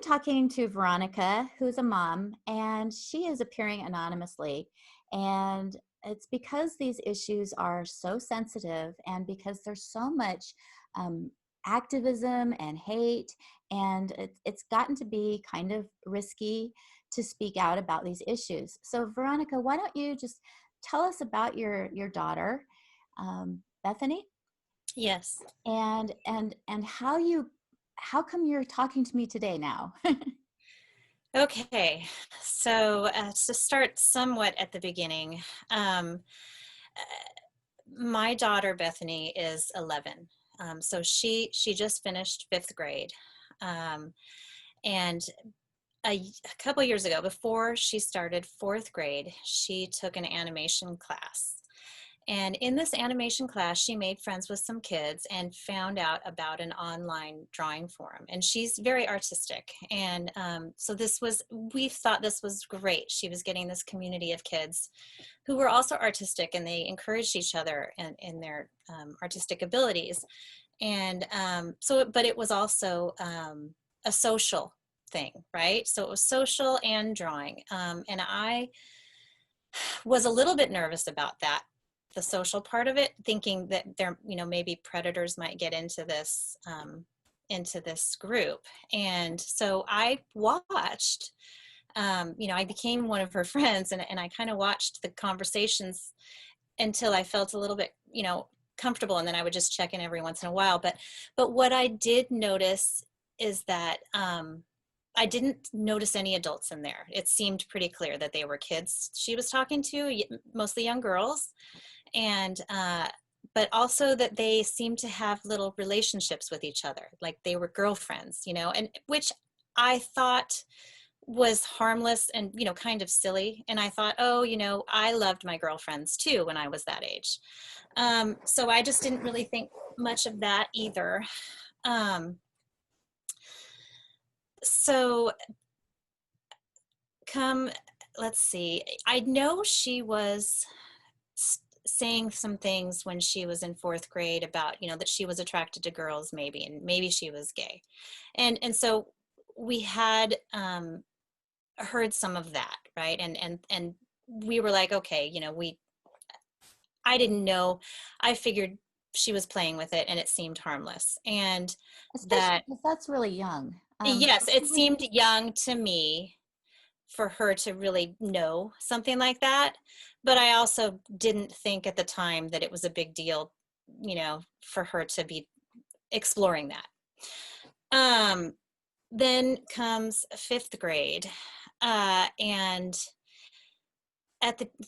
I'm talking to Veronica, who's a mom, and she is appearing anonymously. And it's because these issues are so sensitive and because there's so much um, activism and hate, and it's gotten to be kind of risky to speak out about these issues. So, Veronica, why don't you just tell us about your daughter, Bethany, Yes. and how come you're talking to me today now? Okay. So to start somewhat at the beginning, um, my daughter Bethany is 11. So she just finished fifth grade, um, and a couple years ago, before she started fourth grade, she took an animation class. And in this animation class, she made friends with some kids and found out about an online drawing forum. And she's very artistic. And so we thought this was great. She was getting this community of kids who were also artistic, and they encouraged each other in their artistic abilities. And but it was also a social thing, right? So it was social and drawing. And I was a little bit nervous about that, the social part of it, thinking that there, maybe predators might get into this group. And so I watched, I became one of her friends, and I kind of watched the conversations until I felt a little bit, comfortable. And then I would just check in every once in a while. But what I did notice is that, I didn't notice any adults in there. It seemed pretty clear that they were kids she was talking to, mostly young girls. And but also that they seemed to have little relationships with each other, like they were girlfriends, and which I thought was harmless and kind of silly. And I thought, oh, I loved my girlfriends too when I was that age. So I just didn't really think much of that either. um, so come let's see, I know she was saying some things when she was in fourth grade about, that she was attracted to girls, maybe, and maybe she was gay. And so we had heard some of that, right? And we were like, okay, I didn't know. I figured she was playing with it and it seemed harmless. And Especially that, because that's really young. yes, it seemed young to me for her to really know something like that. But I also didn't think at the time that it was a big deal, for her to be exploring that. Then comes fifth grade. And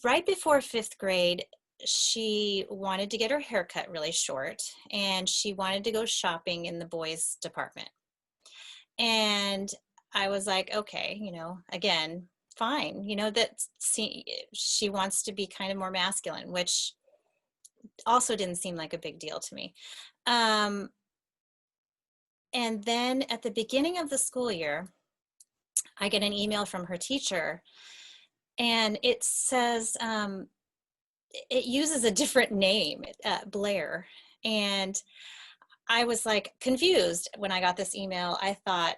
right before fifth grade, she wanted to get her hair cut really short, and she wanted to go shopping in the boys department. And I was like, okay, again, fine, that she wants to be kind of more masculine, which also didn't seem like a big deal to me. And then at the beginning of the school year, I get an email from her teacher, and it says, it uses a different name, Blair. And I was like confused when I got this email. I thought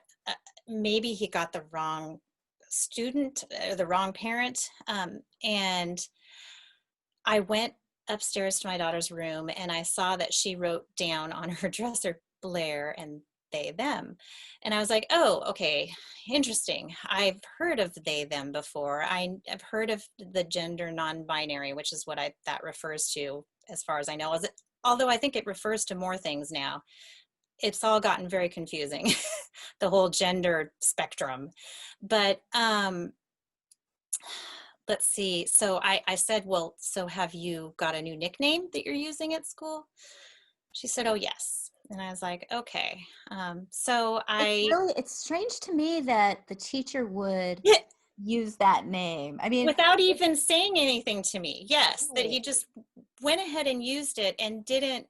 maybe he got the wrong student or the wrong parent. And I went upstairs to my daughter's room, and I saw that she wrote down on her dresser Blair and they them. And I was like, oh, okay, interesting. I've heard of they them before. I've heard of the gender non-binary, which is what that refers to, as far as I know. Although I think it refers to more things now. It's all gotten very confusing, the whole gender spectrum. But let's see. So I said, well, so have you got a new nickname that you're using at school? She said, oh, yes. And I was like, okay. It's strange to me that the teacher would use that name. I mean, without even saying anything to me. Yes, that he right. just went ahead and used it and didn't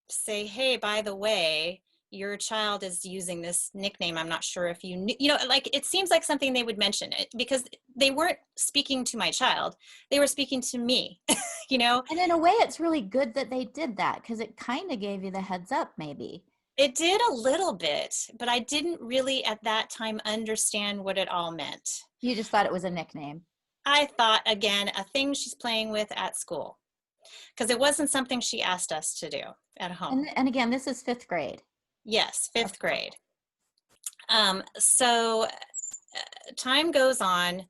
say, hey, by the way, your child is using this nickname. I'm not sure if you knew, like, it seems like something they would mention it, because they weren't speaking to my child. They were speaking to me, And in a way, it's really good that they did that, because it kind of gave you the heads up, maybe. It did a little bit, but I didn't really at that time understand what it all meant. You just thought it was a nickname. I thought, again, a thing she's playing with at school, because it wasn't something she asked us to do at home. And again, this is fifth grade. Yes, fifth Okay. grade. So time goes on,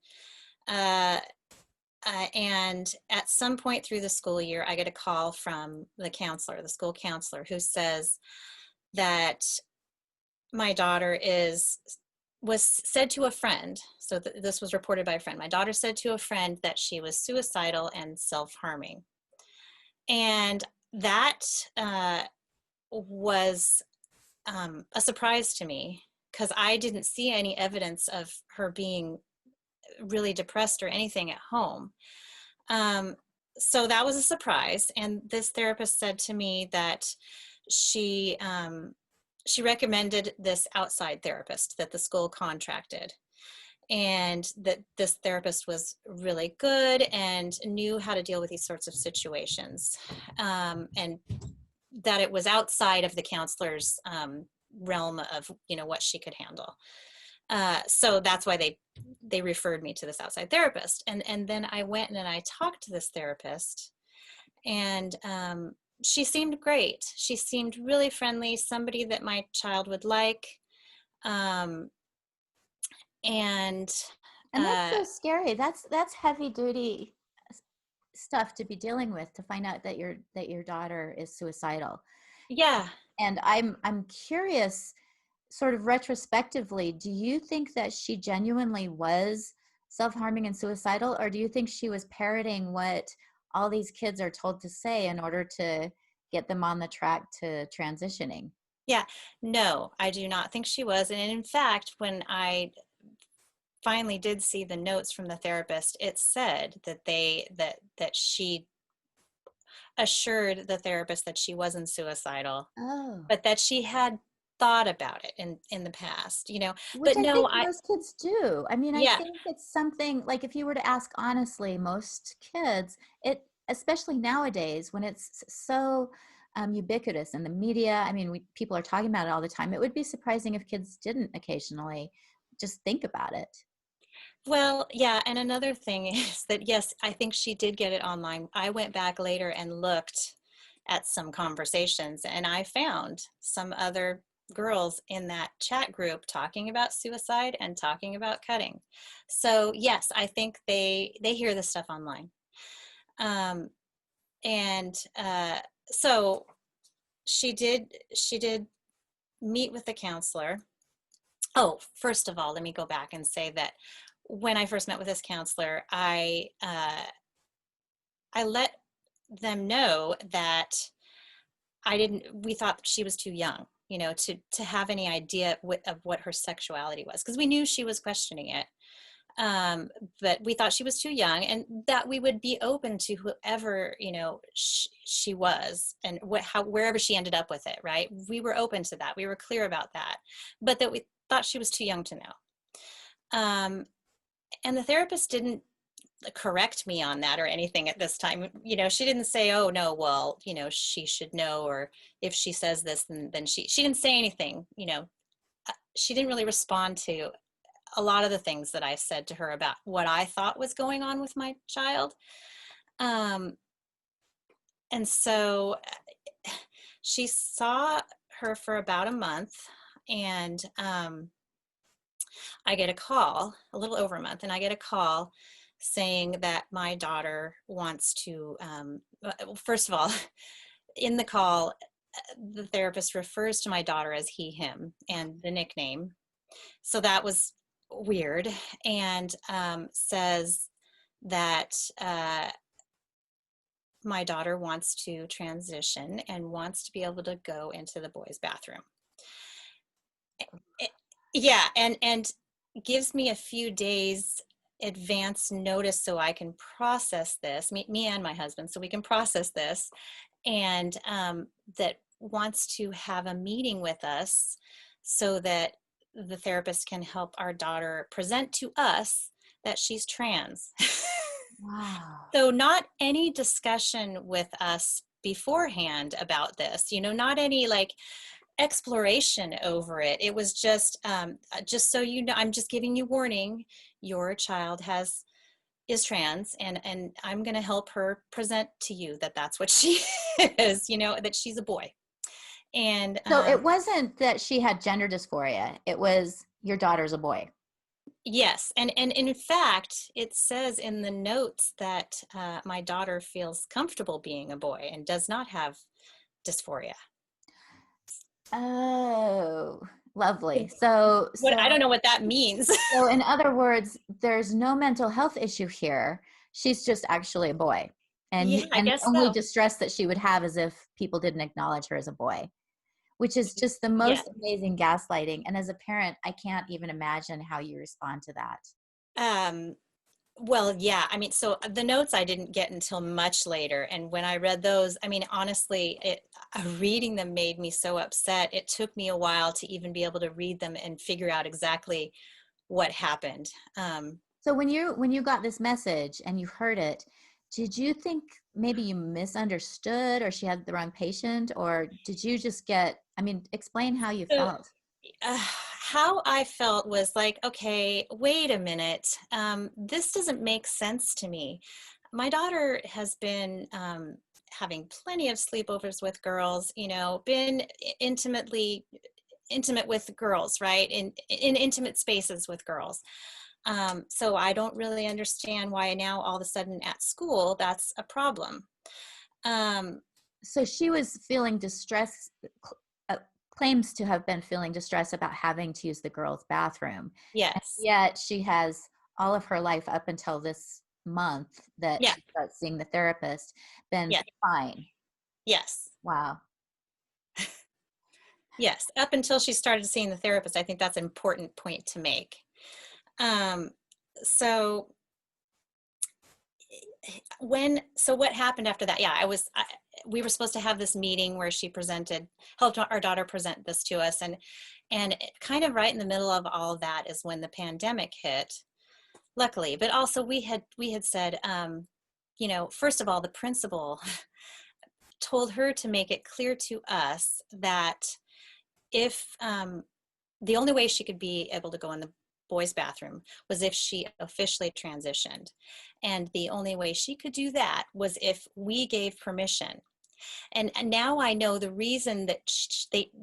uh, and at some point through the school year, I get a call from the counselor, the school counselor, who says that my daughter was said to a friend. So this was reported by a friend. My daughter said to a friend that she was suicidal and self-harming, and that was a surprise to me because I didn't see any evidence of her being really depressed or anything at home. Um, so that was a surprise. And this therapist said to me that she she recommended this outside therapist that the school contracted, and that this therapist was really good and knew how to deal with these sorts of situations, and that it was outside of the counselor's realm of what she could handle. So that's why they referred me to this outside therapist, and then I went and I talked to this therapist, and she seemed great. She seemed really friendly, somebody that my child would like, um, and And that's uh, so scary. That's heavy duty stuff to be dealing with, to find out that your daughter is suicidal. yeah. And I'm curious, sort of retrospectively, do you think that she genuinely was self-harming and suicidal, or do you think she was parroting what all these kids are told to say in order to get them on the track to transitioning? Yeah, no, I do not think she was. And in fact, when I finally did see the notes from the therapist, it said that she assured the therapist that she wasn't suicidal, Oh, but that she had thought about it in the past, which But I no, think most kids do. I mean, I yeah, think it's something like, if you were to ask honestly, most kids, especially nowadays when it's so ubiquitous in the media. I mean, people are talking about it all the time. It would be surprising if kids didn't occasionally just think about it. well, yeah. And another thing is that, yes, I think she did get it online. I went back later and looked at some conversations, and I found some other girls in that chat group talking about suicide and talking about cutting. So yes, I think they hear this stuff online. um, and so she did meet with the counselor. Oh, first of all, let me go back and say that when I first met with this counselor, I let them know that we thought she was too young, to have any idea of what her sexuality was, because we knew she was questioning it. um, but we thought she was too young, and that we would be open to whoever she was, and wherever she ended up with it. Right, we were open to that, we were clear about that, but that we thought she was too young to know. um, and the therapist didn't correct me on that or anything at this time. She didn't say, oh no, well, she should know, or if she says this, then she didn't say anything. She didn't really respond to a lot of the things that I said to her about what I thought was going on with my child. Um, and so she saw her for about a month, and I get a call, a little over a month, and I get a call saying that my daughter wants to, first of all, in the call, the therapist refers to my daughter as he, him, and the nickname. So that was weird, and says that my daughter wants to transition and wants to be able to go into the boys' bathroom. Yeah, and gives me a few days advance notice so I can process this, me and my husband, so we can process this, and that wants to have a meeting with us so that the therapist can help our daughter present to us that she's trans. Wow. So not any discussion with us beforehand about this, not any, like, exploration over it. It was just so you know, I'm just giving you warning. Your child is trans, and I'm going to help her present to you that that's what she is. That she's a boy. And So it wasn't that she had gender dysphoria. It was your daughter's a boy. yes, and in fact, it says in the notes that my daughter feels comfortable being a boy and does not have dysphoria. Oh, lovely. So, What, so, I don't know what that means. so in other words, there's no mental health issue here. She's just actually a boy. Yeah, I And the guess only so. distress that she would have is if people didn't acknowledge her as a boy, which is just the Yeah. most amazing gaslighting. And as a parent, I can't even imagine how you respond to that. Um, well, yeah, I mean, so the notes I didn't get until much later. And when I read those, I mean, honestly, reading them made me so upset. It took me a while to even be able to read them and figure out exactly what happened. So when you got this message and you heard it, did you think maybe you misunderstood or she had the wrong patient, or did you just I mean, explain how you So felt. how I felt was like, okay, wait a minute. This doesn't make sense to me. My daughter has been having plenty of sleepovers with girls, been intimate with girls, right? In intimate spaces with girls. So I don't really understand why now all of a sudden at school, that's a problem. Um, So she was feeling distress, uh, claims to have been feeling distress about having to use the girls' bathroom. And yes. yet she has all of her life up until this month that Yeah. she starts seeing the therapist been Yeah. fine. Yes. Wow. Yes. Up until she started seeing the therapist, I think that's an important point to make. Um, so so what happened after that? Yeah, we were supposed to have this meeting where she helped our daughter present this to us. And kind of right in the middle of all of that is when the pandemic hit, luckily. But also we had said, first of all, the principal told her to make it clear to us that if the only way she could be able to go in the boys' bathroom was if she officially transitioned. And the only way she could do that was if we gave permission. And now I know the reason that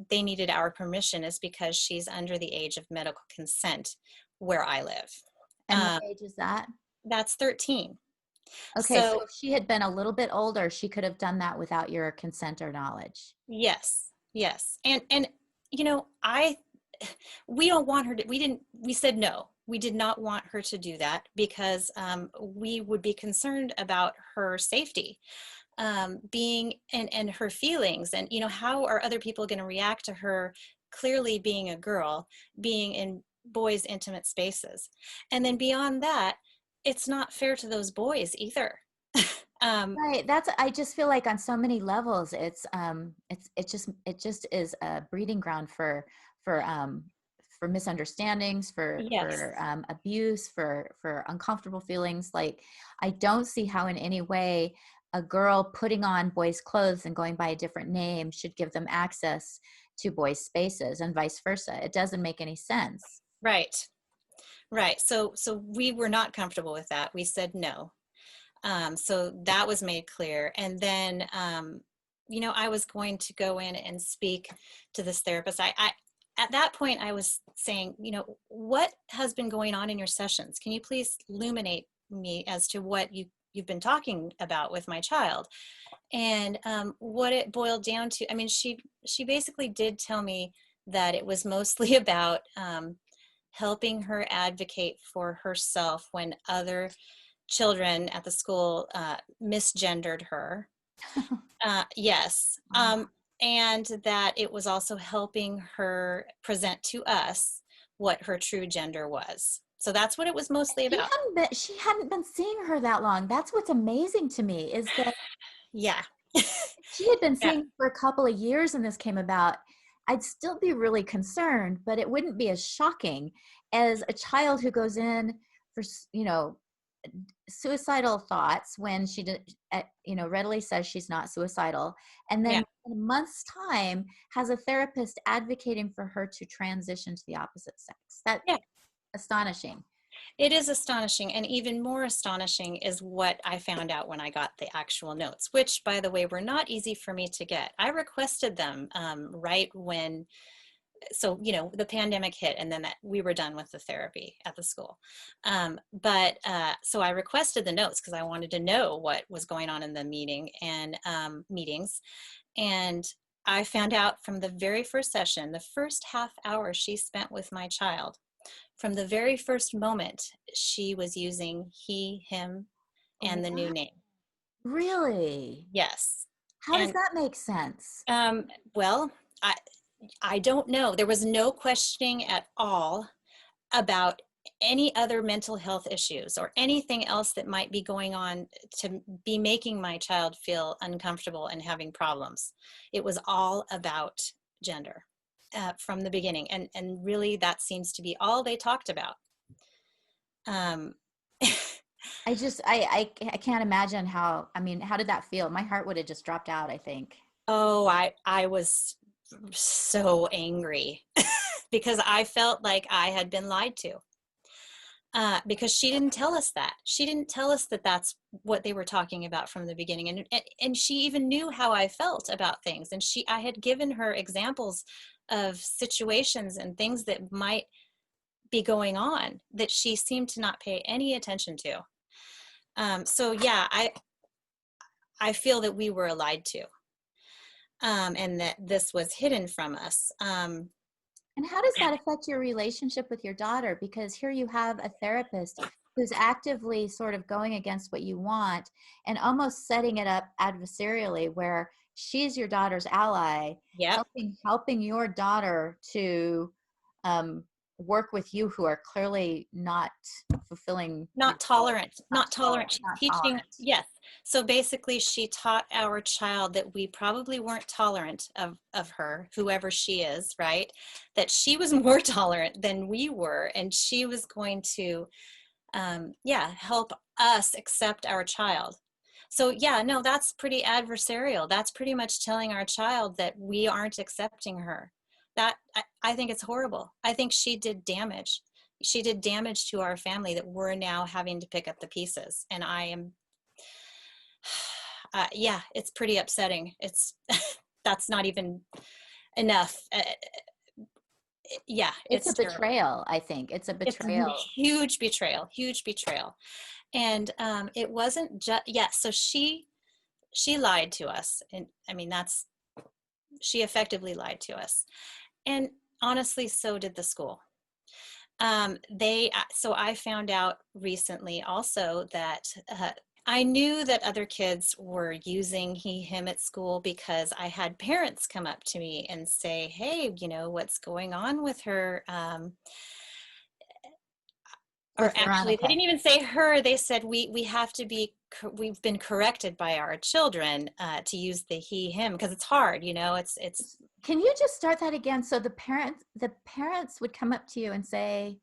they needed our permission is because she's under the age of medical consent where I live. And what age is that? That's 13. Okay, so So if she had been a little bit older, she could have done that without your consent or knowledge. yes, yes. And I we don't want her to, we said no. We did not want her to do that because we would be concerned about her safety, being and her feelings, and how are other people going to react to her clearly being a girl, being in boys' intimate spaces. And then beyond that, it's not fair to those boys either. Right. I just feel like on so many levels, it just is a breeding ground for um, for misunderstandings, Yes. for abuse, for uncomfortable feelings. Like, I don't see how in any way a girl putting on boys' clothes and going by a different name should give them access to boys' spaces and vice versa. It doesn't make any sense. Right. Right. So we were not comfortable with that. We said no. So that was made clear. And then, I was going to go in and speak to this therapist. At that point, I was saying, what has been going on in your sessions? Can you please illuminate me as to what you've been talking about with my child? And what it boiled down to, I mean, she basically did tell me that it was mostly about helping her advocate for herself when other children at the school misgendered her. Yes. And that it was also helping her present to us what her true gender was. So that's what it was mostly about. She hadn't been seeing her that long. That's what's amazing to me, is that Yeah. she had been Yeah. seeing for a couple of years and this came about. I'd still be really concerned, but it wouldn't be as shocking as a child who goes in for, suicidal thoughts when she did, readily says she's not suicidal, and Yeah. then in a month's time has a therapist advocating for her to transition to the opposite sex. That's Yeah. astonishing. It is astonishing, and even more astonishing is what I found out when I got the actual notes, which, by the way, were not easy for me to get. I requested them right when, so the pandemic hit, and then we were done with the therapy at the school. So I requested the notes because I wanted to know what was going on in the meetings, and I found out from the very first session, the first half hour she spent with my child. From the very first moment, she was using he, him, and the new What? name. Really? Yes. How does And that make sense? well, I don't know. There was no questioning at all about any other mental health issues or anything else that might be going on to be making my child feel uncomfortable and having problems. It was all about gender from the beginning. And really that seems to be all they talked about. Um, I can't imagine how did that feel? My heart would have just dropped out, I think. oh, I was so angry because I felt like I had been lied to. Because she didn't tell us that. She didn't tell us that that's what they were talking about from the beginning. And she even knew how I felt about things. And I had given her examples of situations and things that might be going on that she seemed to not pay any attention to. So yeah, I feel that we were lied to, and that this was hidden from us. And how does that affect your relationship with your daughter? Because here you have a therapist who's actively sort of going against what you want and almost setting it up adversarially, where she's your daughter's ally, Yep. helping your daughter to um, work with you who are clearly not fulfilling your Not role. tolerant, not tolerant. She's Not teaching, tolerant. yes. So basically she taught our child that we probably weren't tolerant of her, whoever she is, right? That she was more tolerant than we were. And she was going to, help us accept our child. So yeah, no, that's pretty adversarial. That's pretty much telling our child that we aren't accepting her. I think it's horrible. I think she did damage. She did damage to our family that we're now having to pick up the pieces. And I am, yeah, it's pretty upsetting. It's, that's not even enough. Yeah, It's a it's terrible. betrayal, I think. It's a It's a betrayal. huge betrayal, huge betrayal. And it wasn't just, yeah, so she lied to us. And I mean, she effectively lied to us. And honestly, so did the school. So I found out recently also that I knew that other kids were using he, him at school because I had parents come up to me and say, hey, what's going on with her? Or With actually, they Veronica. didn't even say her. They said, we have to be, we've been corrected by our children to use the he, him, because it's hard, it's. Can you just start that again? So the parents would come up to you and say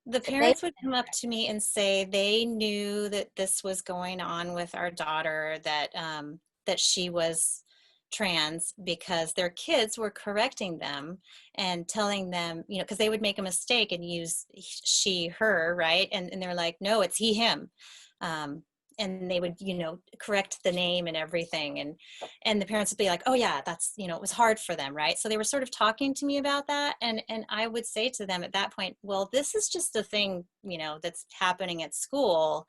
The that they, parents would come up to me and say they knew that this was going on with our daughter, that she was trans, because their kids were correcting them and telling them, because they would make a mistake and use she, her, right? And they're like, no, it's he, him. Um, and they would, correct the name and everything. And the parents would be like, oh yeah, that's, it was hard for them, right? So they were sort of talking to me about that. And I would say to them at that point, well, this is just a thing, that's happening at school.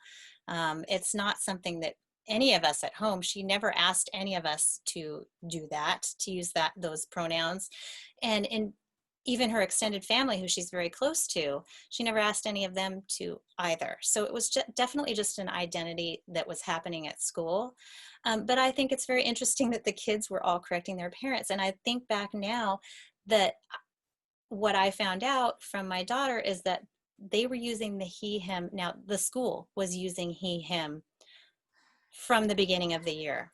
It's not something that any of us at home, she never asked any of us to do that, to use those pronouns. And even her extended family, who she's very close to, she never asked any of them to either. So it was definitely just an identity that was happening at school. But I think it's very interesting that the kids were all correcting their parents. And I think back now that what I found out from my daughter is that they were using the he, him. Now the school was using he, him from the beginning of the year.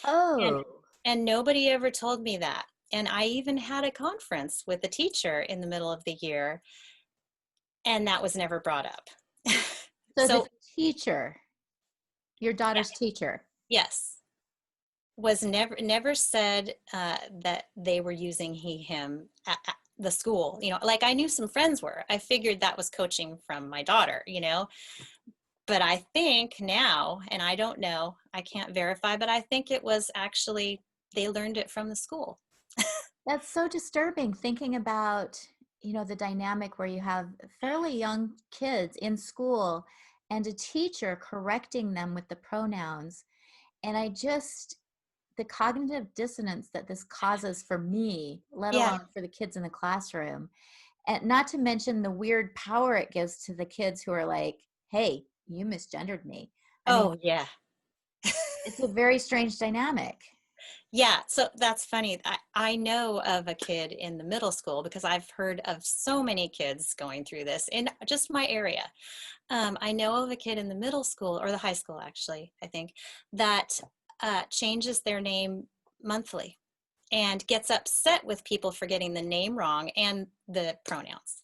And oh, and nobody ever told me that. And I even had a conference with a teacher in the middle of the year, and that was never brought up. So the So teacher, your yeah, daughter's teacher. yes, was never said that they were using he him at the school. Like I knew some friends were. I figured that was coaching from my daughter. But I think now, and I don't know, I can't verify, but I think it was actually they learned it from the school. That's so disturbing thinking about, the dynamic where you have fairly young kids in school and a teacher correcting them with the pronouns. And the cognitive dissonance that this causes for me, let Yeah. alone for the kids in the classroom. And not to mention the weird power it gives to the kids who are like, hey, you misgendered me. I mean, Oh, yeah. it's a very strange dynamic. Yeah, so that's funny. I know of a kid in the middle school because I've heard of so many kids going through this in just my area. I know of a kid in the middle school, or the high school actually, I think, that changes their name monthly and gets upset with people for getting the name wrong and the pronouns.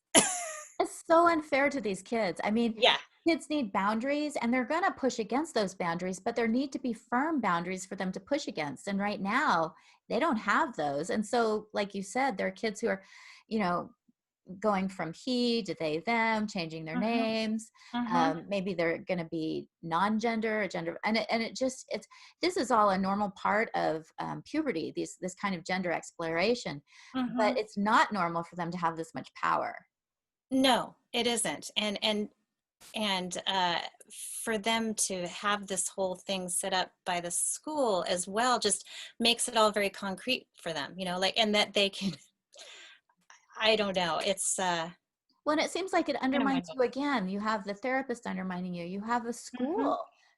It's so unfair to these kids. I mean, Yeah. kids need boundaries and they're going to push against those boundaries, but there need to be firm boundaries for them to push against. And right now, they don't have those. And so, like you said, there are kids who are, you know, going from he to they, them, changing their Hmm. names. Hmm. Maybe they're going to be non-gender, a gender, it's this is all a normal part of puberty. This kind of gender exploration, but Hmm. it's not normal for them to have this much power. No, it isn't. And for them to have this whole thing set up by the school as well just makes it all very concrete for them, like, and that they can, I don't know, it's Well, and it seems like it kind of undermines mind. you again. You have the therapist undermining you. You have a Hmm. school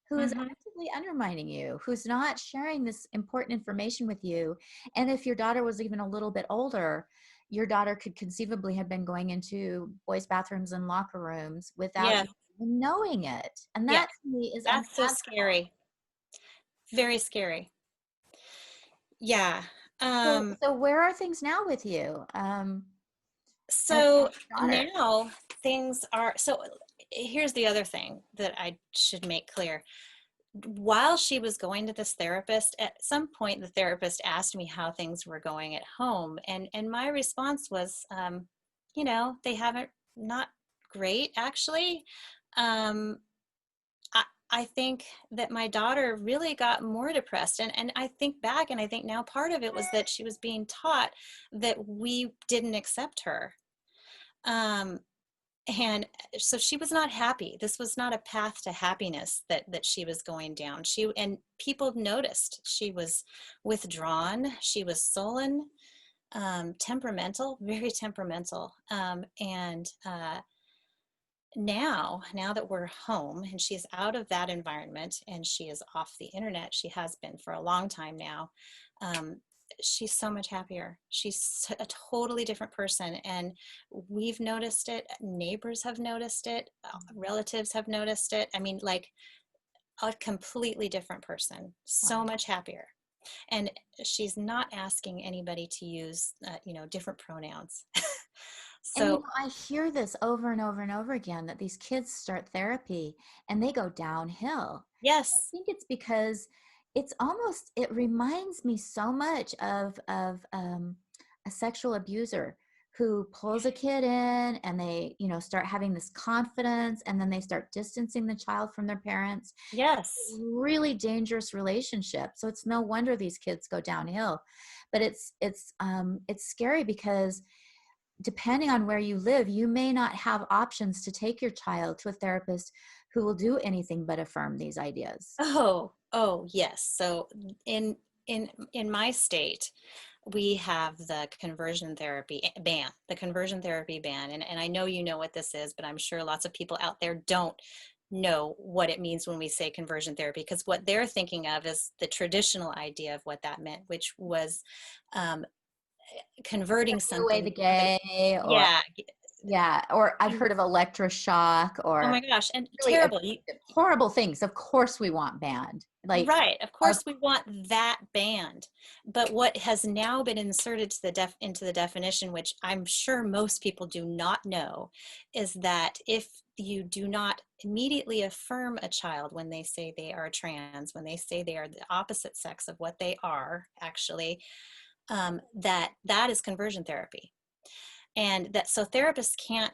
who is Hmm. actively undermining you, who's not sharing this important information with you. And if your daughter was even a little bit older, your daughter could conceivably have been going into boys' bathrooms and locker rooms without Yeah. you even knowing it. And Yeah, that to me is that's so unfathomable. scary, very scary. Yeah. So, um so where are things now with you? And so your daughter? now things are, so here's the other thing that I should make clear. While she was going to this therapist, at some point the therapist asked me how things were going at home, and my response was, they haven't, not great actually. um, I think that my daughter really got more depressed, and I think back and I think now part of it was that she was being taught that we didn't accept her. um, and so she was not happy. This was not a path to happiness that she was going down. And people noticed she was withdrawn, she was sullen, temperamental, very temperamental. And now that we're home and she's out of that environment and she is off the internet, she has been for a long time now. um, she's so much happier. She's a totally different person, and we've noticed it. Neighbors have noticed it. Relatives have noticed it. I mean, like, a completely different person, so Wow. much happier. And she's not asking anybody to use different pronouns. And So I hear this over and over and over again that these kids start therapy and they go downhill. I yes. think it's because it reminds me so much of a sexual abuser who pulls a kid in and they, start having this confidence and then they start distancing the child from their parents. Yes. Really dangerous relationship. So it's no wonder these kids go downhill. But it's scary because depending on where you live, you may not have options to take your child to a therapist who will do anything but affirm these ideas. Oh, yes. So in my state, we have the conversion therapy ban, and I know you know what this is, but I'm sure lots of people out there don't know what it means when we say conversion therapy, because what they're thinking of is the traditional idea of what that meant, which was um, converting Turning away something the that somebody, gay or yeah, Yeah, or I've heard of electroshock Oh my or gosh, and really terrible. horrible things. Of course we want banned. Like Right. Of our course we want that banned. But what has now been inserted to into the definition, which I'm sure most people do not know, is that if you do not immediately affirm a child when they say they are trans, when they say they are the opposite sex of what they are actually, that is conversion therapy. And that so therapists can't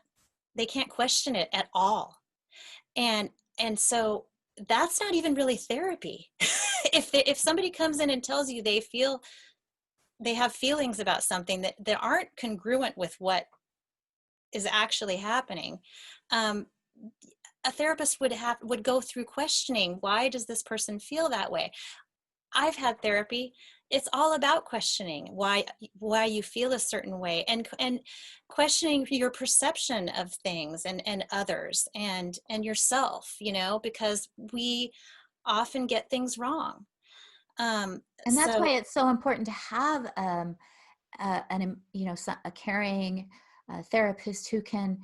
question it at all. And so that's not even really therapy. If somebody comes in and tells you they have feelings about something that aren't congruent with what is actually happening, um, a therapist would go through questioning, why does this person feel that way? I've had therapy. It's all about questioning why you feel a certain way, and questioning your perception of things and others and yourself, because we often get things wrong. and that's So why it's so important to have a caring therapist who can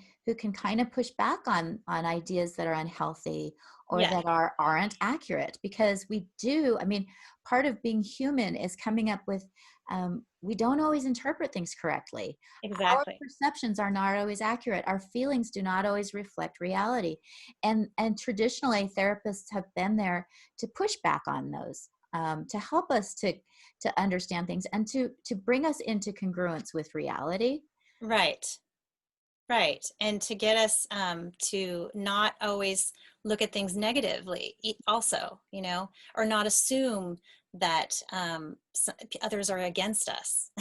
kind of push back on ideas that are unhealthy or yeah, that aren't accurate, because we do. I mean, part of being human is coming up with we don't always interpret things correctly. Our exactly. perceptions are not always accurate. Our feelings do not always reflect reality, and traditionally therapists have been there to push back on those, to help us to understand things and to bring us into congruence with reality. Right. Right. And to get us to not always look at things negatively, also, or not assume that others are against us.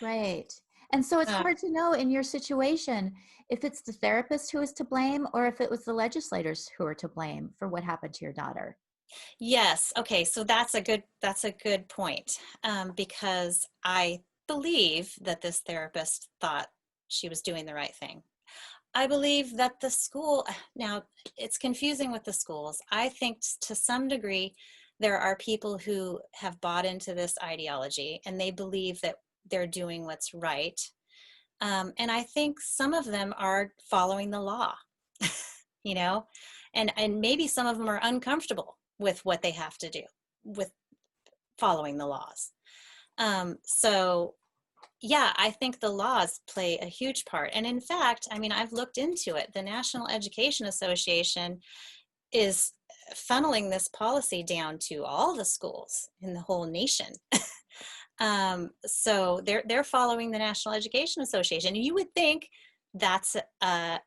Right. And so it's Uh, hard to know in your situation if it's the therapist who is to blame or if it was the legislators who are to blame for what happened to your daughter. yes. Okay. So that's a good point, because I believe that this therapist thought she was doing the right thing. I believe that the school, now it's confusing with the schools. I think to some degree, there are people who have bought into this ideology and they believe that they're doing what's right. And I think some of them are following the law, you know, and maybe some of them are uncomfortable with what they have to do with following the laws. So yeah, I think the laws play a huge part. And in fact, I mean, I've looked into it. The National Education Association is funneling this policy down to all the schools in the whole nation. So they're following the National Education Association. You would think that's an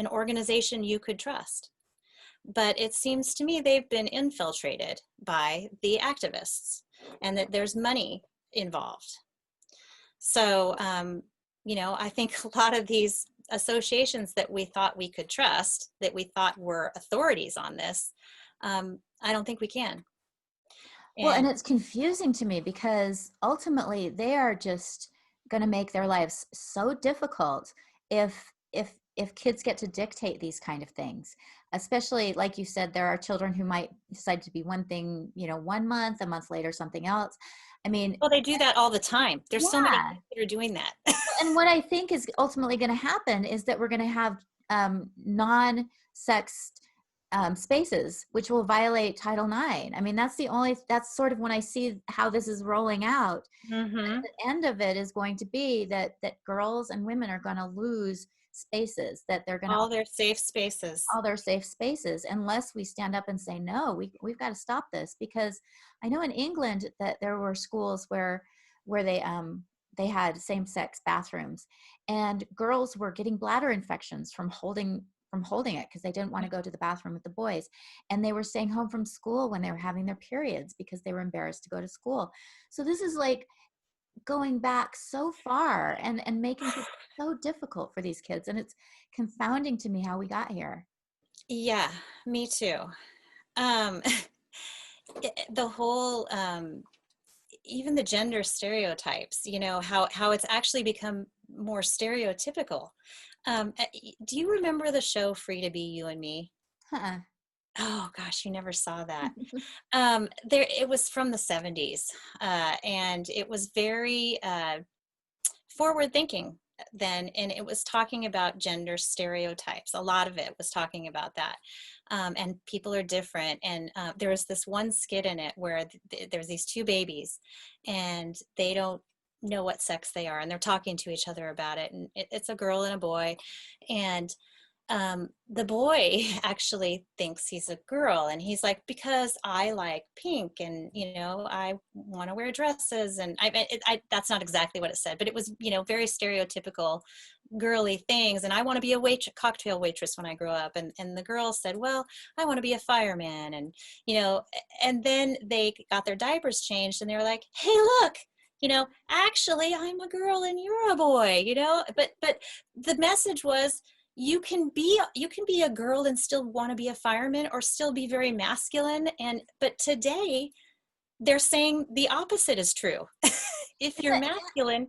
organization you could trust. But it seems to me they've been infiltrated by the activists and that there's money involved. So, I think a lot of these associations that we thought we could trust, that we thought were authorities on this, I don't think we can. Well, and And it's confusing to me because ultimately they are just going to make their lives so difficult if kids get to dictate these kind of things. Especially like you said, there are children who might decide to be one thing, 1 month, a month later something else. I mean, well, they do that all the time. There's so many yeah. kids that are doing that. And what I think is ultimately going to happen is that we're going to have non-sexed spaces, which will violate Title IX. I mean, that's sort of when I see how this is rolling out. Hmm. The end of it is going to be that girls and women are going to lose spaces, that they're going to All their safe spaces. all their safe spaces, unless we stand up and say, no, we've got to stop this. Because I know in England that there were schools where they had same-sex bathrooms, and girls were getting bladder infections from holding it because they didn't want to go to the bathroom with the boys, and they were staying home from school when they were having their periods because they were embarrassed to go to school. So this is like going back so far and making it so difficult for these kids, and it's confounding to me how we got here. Yeah, me too. Um, the whole, even the gender stereotypes, how it's actually become more stereotypical. Do you remember the show Free to Be You and Me? Huh. Oh gosh, you never saw that. It was from the 70s, and it was very forward thinking. then, and it was talking about gender stereotypes. A lot of it was talking about that. And people are different. And there was this one skit in it where there's these two babies and they don't know what sex they are, and they're talking to each other about it. And it's a girl and a boy. And the boy actually thinks he's a girl, and he's like, because I like pink, and I want to wear dresses, and that's not exactly what it said, but it was very stereotypical girly things, and I want to be a cocktail waitress when I grow up. And the girl said, well, I want to be a fireman. And and then they got their diapers changed, and they were like, hey, look, actually I'm a girl and you're a boy. But the message was, you can be a girl and still want to be a fireman, or still be very masculine. But today they're saying the opposite is true. If you're masculine,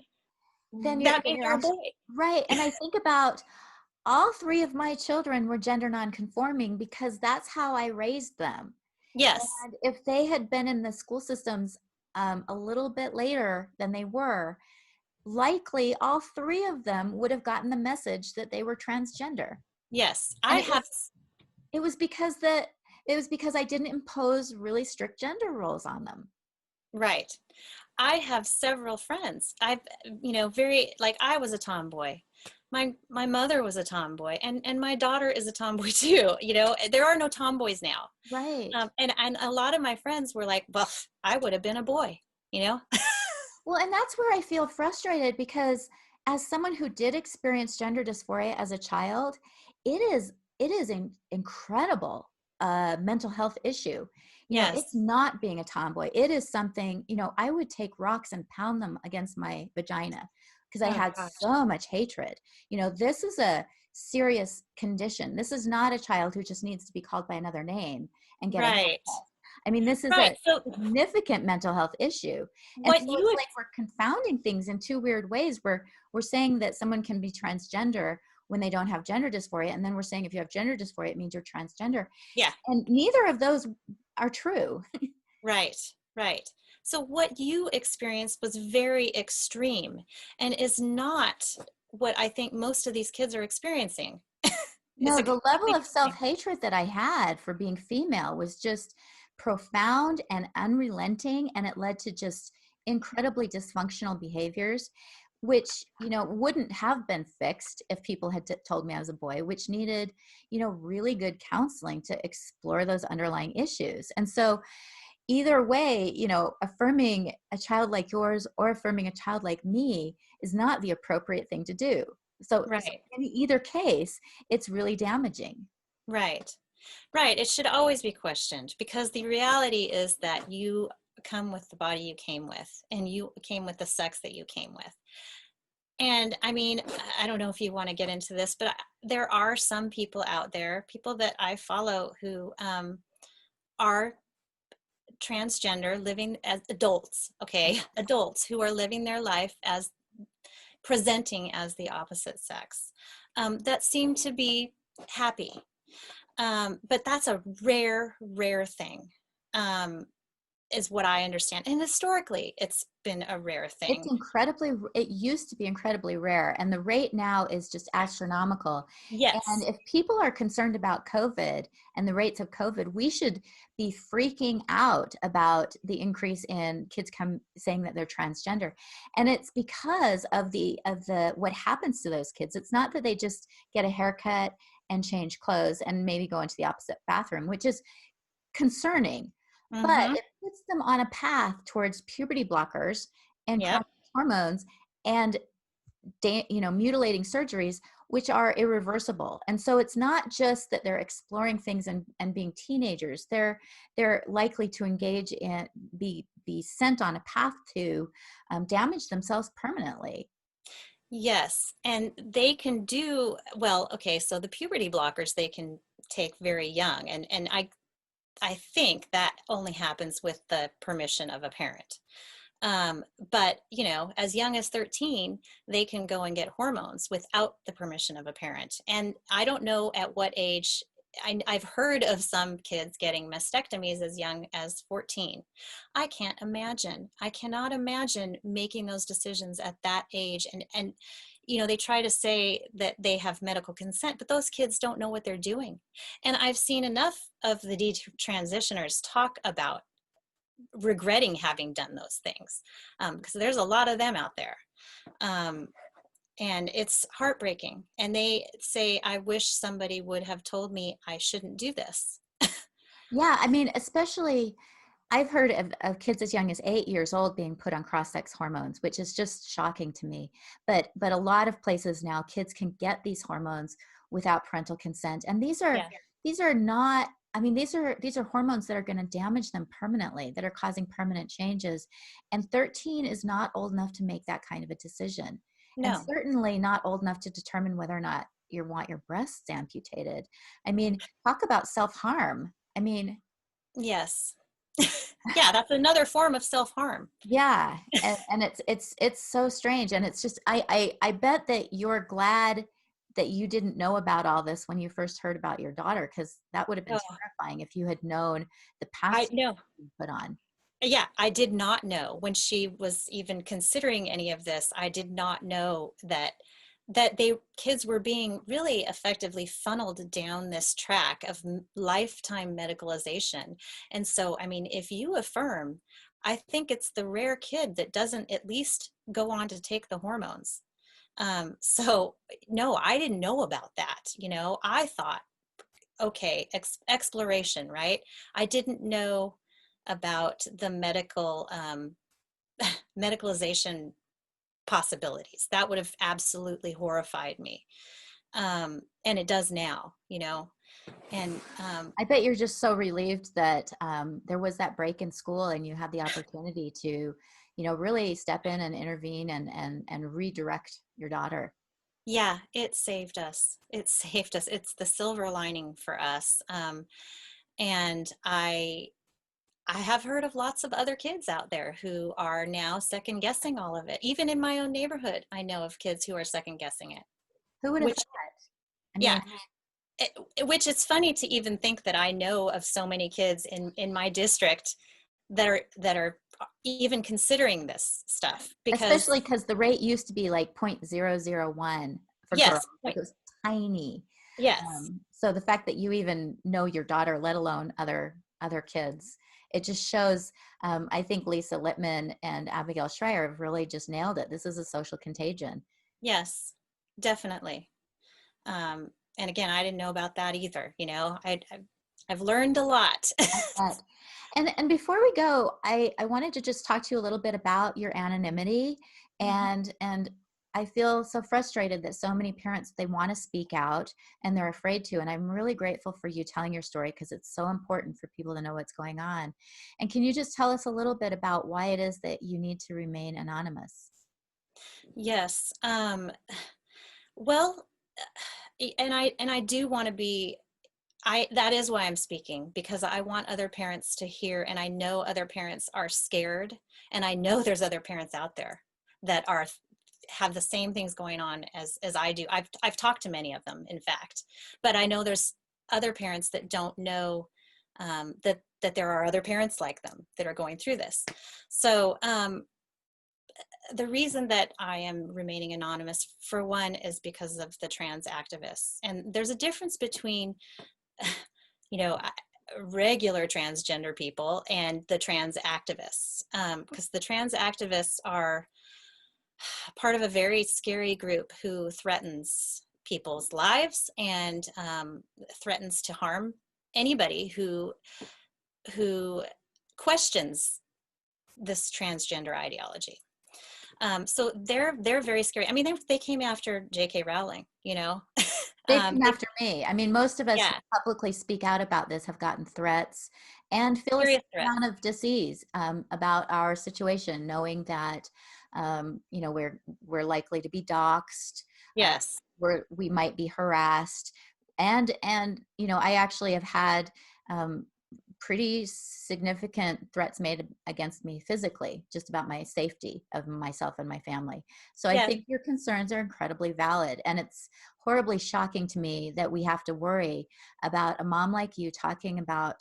then that means you're you're a actually boy. right. And I think about all three of my children were gender nonconforming because that's how I raised them. Yes. And if they had been in the school systems a little bit later than they were, likely all three of them would have gotten the message that they were transgender. Yes. And it was because I didn't impose really strict gender roles on them. Right. I have several friends. Very, like, I was a tomboy. My mother was a tomboy, and my daughter is a tomboy too. There are no tomboys now. Right. And a lot of my friends were like, well, I would have been a boy, Well, and that's where I feel frustrated, because as someone who did experience gender dysphoria as a child, it is an incredible mental health issue. It's Yes. not being a tomboy. It is something, I would take rocks and pound them against my vagina because I Oh had gosh. so much hatred. This is a serious condition. This is not a child who just needs to be called by another name and get a Right. haircut. I mean, this is Right. a So significant mental health issue. And what so you it's would, like we're confounding things in two weird ways, where we're saying that someone can be transgender when they don't have gender dysphoria. And then we're saying if you have gender dysphoria, it means you're transgender. yeah. And neither of those are true. Right. Right. So what you experienced was very extreme, and is not what I think most of these kids are experiencing. It's No, a the level completely of self-hatred that I had for being female was just profound and unrelenting, and it led to just incredibly dysfunctional behaviors, which wouldn't have been fixed if people had told me I was a boy, which needed really good counseling to explore those underlying issues. And so either way, affirming a child like yours or affirming a child like me is not the appropriate thing to do. So right. in either case, it's really damaging. Right. Right. It should always be questioned, because the reality is that you come with the body you came with, and you came with the sex that you came with. And I mean, I don't know if you want to get into this, but there are some people out there, people that I follow, who are transgender, living as adults, okay? Adults who are living their life as presenting as the opposite sex, that seem to be happy. But that's a rare thing, is what I understand. And historically, it's been a rare thing. It used to be incredibly rare, and the rate now is just astronomical. And Yes. if people are concerned about COVID and the rates of COVID, we should be freaking out about the increase in kids saying that they're transgender. And it's because of the what happens to those kids. It's not that they just get a haircut and change clothes and maybe go into the opposite bathroom, which is concerning, but Mm-hmm. it puts them on a path towards puberty blockers and Yep. chronic hormones and mutilating surgeries, which are irreversible. And so it's not just that they're exploring things and being teenagers. They're likely to engage in be sent on a path to damage themselves permanently. Yes. And they can do well. Okay, so the puberty blockers they can take very young, and I think that only happens with the permission of a parent. But as young as 13, they can go and get hormones without the permission of a parent. And I don't know at what age. I've heard of some kids getting mastectomies as young as 14. I can't imagine. I cannot imagine making those decisions at that age. And they try to say that they have medical consent, but those kids don't know what they're doing. And I've seen enough of the detransitioners talk about regretting having done those things, because there's a lot of them out there. Um, and it's heartbreaking. And they say, I wish somebody would have told me I shouldn't do this. Yeah, I mean, especially I've heard of kids as young as 8 years old being put on cross-sex hormones, which is just shocking to me. But a lot of places now, kids can get these hormones without parental consent, and Yeah. these are not. I mean, these are hormones that are going to damage them permanently, that are causing permanent changes. And 13 is not old enough to make that kind of a decision, and No. certainly not old enough to determine whether or not you want your breasts amputated. I mean, talk about self-harm. I mean, Yes. Yeah, that's another form of self-harm. yeah, and it's so strange, and it's just I bet that you're glad that you didn't know about all this when you first heard about your daughter, because that would have been Oh, terrifying if you had known the I past know. you put on. Yeah, I did not know when she was even considering any of this. I did not know that they kids were being really effectively funneled down this track of lifetime medicalization. And so, I mean, if you affirm, I think it's the rare kid that doesn't at least go on to take the hormones. So no, I didn't know about that. I thought, okay, exploration, right? I didn't know about the medicalization possibilities. That would have absolutely horrified me. And it does now, and I bet you're just so relieved that there was that break in school and you had the opportunity to, really step in and intervene and redirect your daughter. yeah, it saved us. It saved us. It's the silver lining for us. And I have heard of lots of other kids out there who are now second guessing all of it. Even in my own neighborhood, I know of kids who are second guessing it, Who would have which, thought? I yeah, mean, which it's funny to even think that I know of so many kids in my district that are even considering this stuff because especially because the rate used to be like 0.001 for girls, yes, like it was tiny. yes, So the fact that you even know your daughter, let alone other kids, it just shows. I think Lisa Littman and Abigail Schreier have really just nailed it. This is a social contagion. yes, definitely. And again, I didn't know about that either. I've learned a lot. But, and before we go, I wanted to just talk to you a little bit about your anonymity, Mhm. and I feel so frustrated that so many parents, they want to speak out and they're afraid to. And I'm really grateful for you telling your story, because it's so important for people to know what's going on. And can you just tell us a little bit about why it is that you need to remain anonymous? Yes. Well, and I do want to be. That is why I'm speaking, because I want other parents to hear, and I know other parents are scared, and I know there's other parents out there that have the same things going on as I do. I've talked to many of them, in fact, but I know there's other parents that don't know that there are other parents like them that are going through this. So the reason that I am remaining anonymous, for one, is because of the trans activists, and there's a difference between you know regular transgender people and the trans activists, because the trans activists are part of a very scary group who threatens people's lives and threatens to harm anybody who questions this transgender ideology. So they're very scary. I mean, they came after J.K. Rowling, They came they, after me. I mean, most of us who yeah, publicly speak out about this have gotten threats and feel a serious certain threat. amount of disease about our situation, knowing that we're likely to be doxxed, uh, Yes, we might be harassed, and I actually have had um, pretty significant threats made against me physically, just about my safety of myself and my family. So I yes, think your concerns are incredibly valid, and it's horribly shocking to me that we have to worry about a mom like you talking about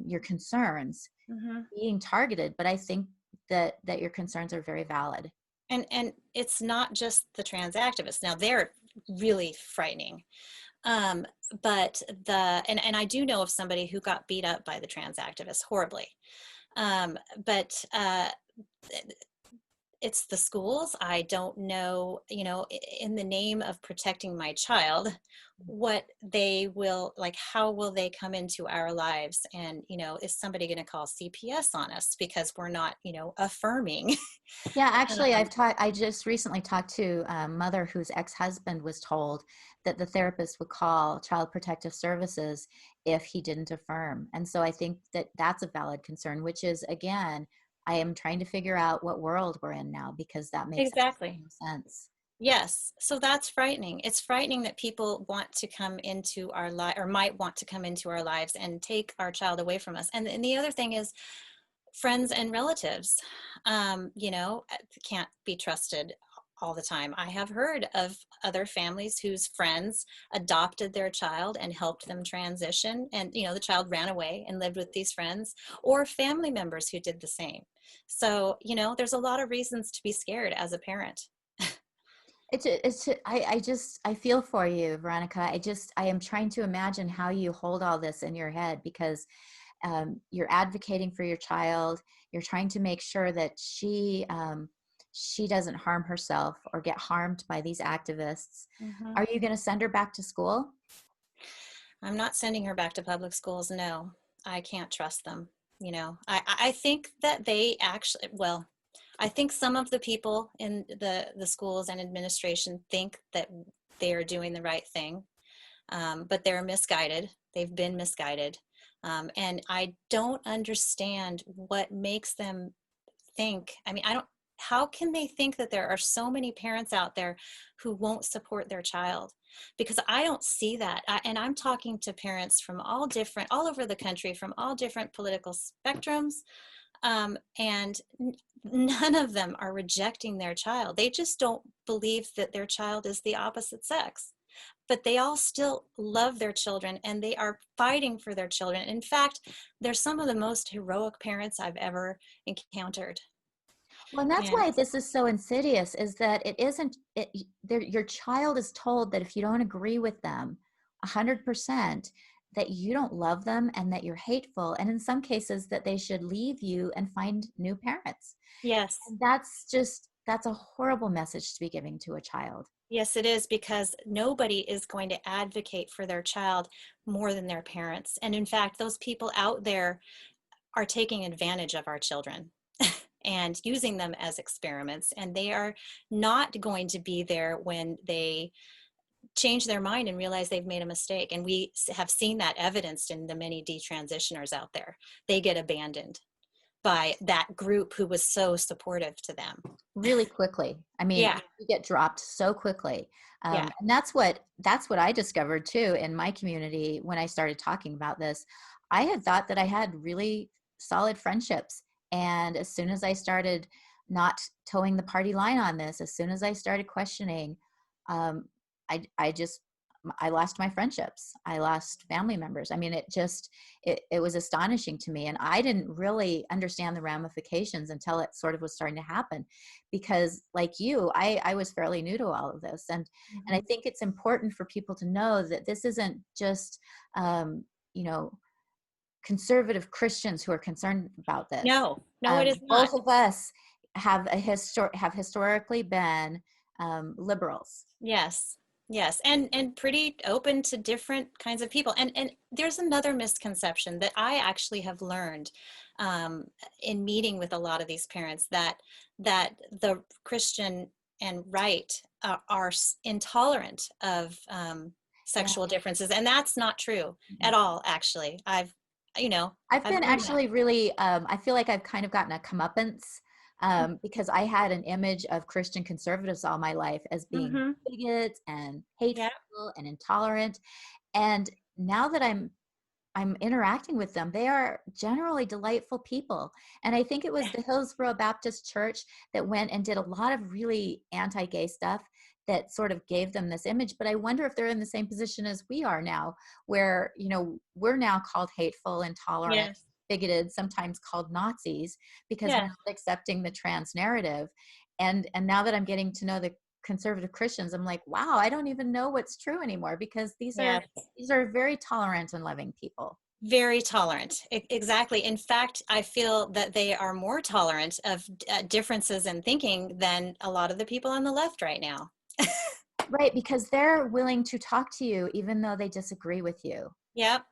your concerns hmm being targeted. But I think that your concerns are very valid. And it's not just the trans activists. Now they're really frightening. Um, but and I do know of somebody who got beat up by the trans activists horribly. But it's the schools. I don't know, in the name of protecting my child, what they will, like, how will they come into our lives? And, is somebody going to call CPS on us because we're not, affirming? Yeah, actually, I just recently talked to a mother whose ex-husband was told that the therapist would call Child Protective Services if he didn't affirm. And so I think that that's a valid concern, which is, again, I am trying to figure out what world we're in now, because that makes Exactly. no sense. Yes. So that's frightening. It's frightening that people want to come into our life, or might want to come into our lives and take our child away from us. And the other thing is friends and relatives, can't be trusted all the time. I have heard of other families whose friends adopted their child and helped them transition. And, the child ran away and lived with these friends, or family members who did the same. So, there's a lot of reasons to be scared as a parent. I feel for you, Veronica. I am trying to imagine how you hold all this in your head, because you're advocating for your child. You're trying to make sure that she doesn't harm herself or get harmed by these activists. Mhm. Are you going to send her back to school? I'm not sending her back to public schools. No, I can't trust them. I think that they actually, well, I think some of the people in the schools and administration think that they are doing the right thing, but they're misguided. They've been misguided. And I don't understand what makes them think. I mean, I don't, how can they think that there are so many parents out there who won't support their child? Because I don't see that. And I'm talking to parents from all over the country, from all different political spectrums. And none of them are rejecting their child. They just don't believe that their child is the opposite sex. But they all still love their children, and they are fighting for their children. In fact, they're some of the most heroic parents I've ever encountered. Well, and that's And why this is so insidious, is that it isn't, your child is told that if you don't agree with them 100%, that you don't love them and that you're hateful. And in some cases that they should leave you and find new parents. yes, And that's a horrible message to be giving to a child. yes, it is, because nobody is going to advocate for their child more than their parents. And in fact, those people out there are taking advantage of our children and using them as experiments. And they are not going to be there when they change their mind and realize they've made a mistake. And we have seen that evidenced in the many detransitioners out there. They get abandoned by that group who was so supportive to them. Really quickly. I mean, Yeah, you get dropped so quickly. yeah. And that's what I discovered too in my community when I started talking about this. I had thought that I had really solid friendships. And as soon as I started not towing the party line on this, as soon as I started questioning, um, I lost my friendships. I lost family members. I mean, it was astonishing to me. And I didn't really understand the ramifications until it sort of was starting to happen, because like you, I was fairly new to all of this. And I Mhm. think it's important for people to know that this isn't just, you know, conservative Christians who are concerned about this. No, no, it is not. Both of us have historically been liberals. Yes. Yes. And pretty open to different kinds of people. And there's another misconception that I actually have learned um, in meeting with a lot of these parents, that the Christian and right are intolerant of Yeah. sexual differences. And that's not true at all, actually. You know, I've I've been learned that. actually really, I feel like I've kind of gotten a comeuppance, because I had an image of Christian conservatives all my life as being Mm-hmm. bigots and Yeah. hateful and intolerant. And now that I'm interacting with them, they are generally delightful people. And I think it was the Hillsborough Baptist Church that went and did a lot of really anti-gay stuff that sort of gave them this image. But I wonder if they're in the same position as we are now, where, we're now called hateful, intolerant, Yes. bigoted, sometimes called Nazis, because we're Yeah. not accepting the trans narrative. And now that I'm getting to know the conservative Christians, I'm like, wow, I don't even know what's true anymore, because Yeah. these are very tolerant and loving people. Very tolerant. Exactly. In fact, I feel that they are more tolerant of differences in thinking than a lot of the people on the left right now. Right, because they're willing to talk to you even though they disagree with you, Yep.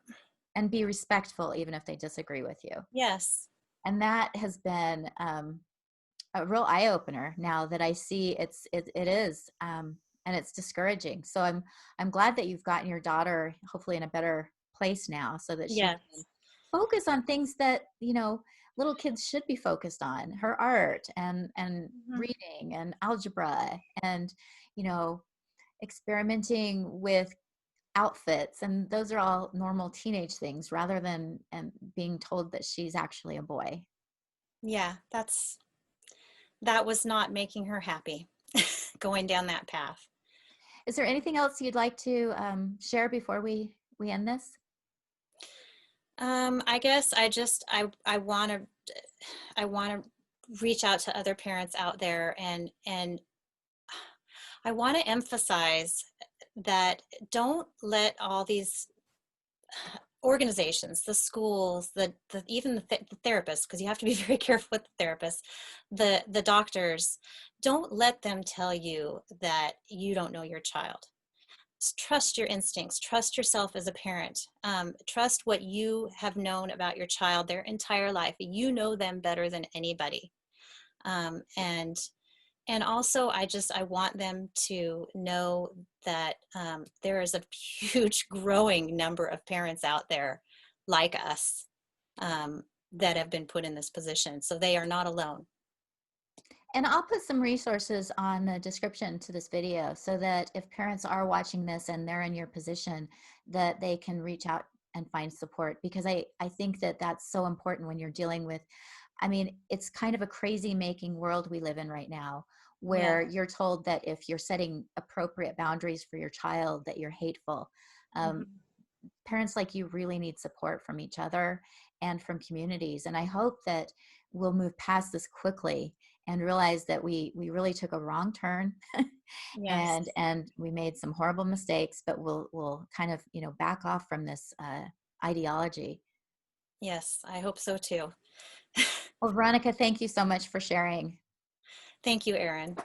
and be respectful even if they disagree with you. Yes. And that has been a real eye opener now that I see it is, and it's discouraging. So I'm glad that you've gotten your daughter hopefully in a better place now, so that she can Yes. focus on things that, little kids should be focused on: her art and Mhm. reading and algebra, and you know experimenting with outfits, and those are all normal teenage things, rather than being told that she's actually a boy. Yeah, that was not making her happy going down that path. Is there anything else you'd like to share before we end this? I guess I want to reach out to other parents out there, and I want to emphasize that don't let all these organizations, the schools, even the therapists, because you have to be very careful with the therapists, the doctors, don't let them tell you that you don't know your child. Trust your instincts, trust yourself as a parent, trust what you have known about your child their entire life. You know them better than anybody. And also I want them to know that there is a huge growing number of parents out there like us, that have been put in this position, so they are not alone. And I'll put some resources on the description to this video, so that if parents are watching this and they're in your position, that they can reach out and find support, because I think that that's so important when you're dealing with, I mean, it's kind of a crazy making world we live in right now, Yeah. where you're told that if you're setting appropriate boundaries for your child, that you're hateful. Um, Mhm. Parents like you really need support from each other and from communities. And I hope that we'll move past this quickly and realize that we really took a wrong turn, Yes. and we made some horrible mistakes, but we'll kind of, back off from this ideology. Yes, I hope so too. Well, Veronica, thank you so much for sharing. Thank you, Erin.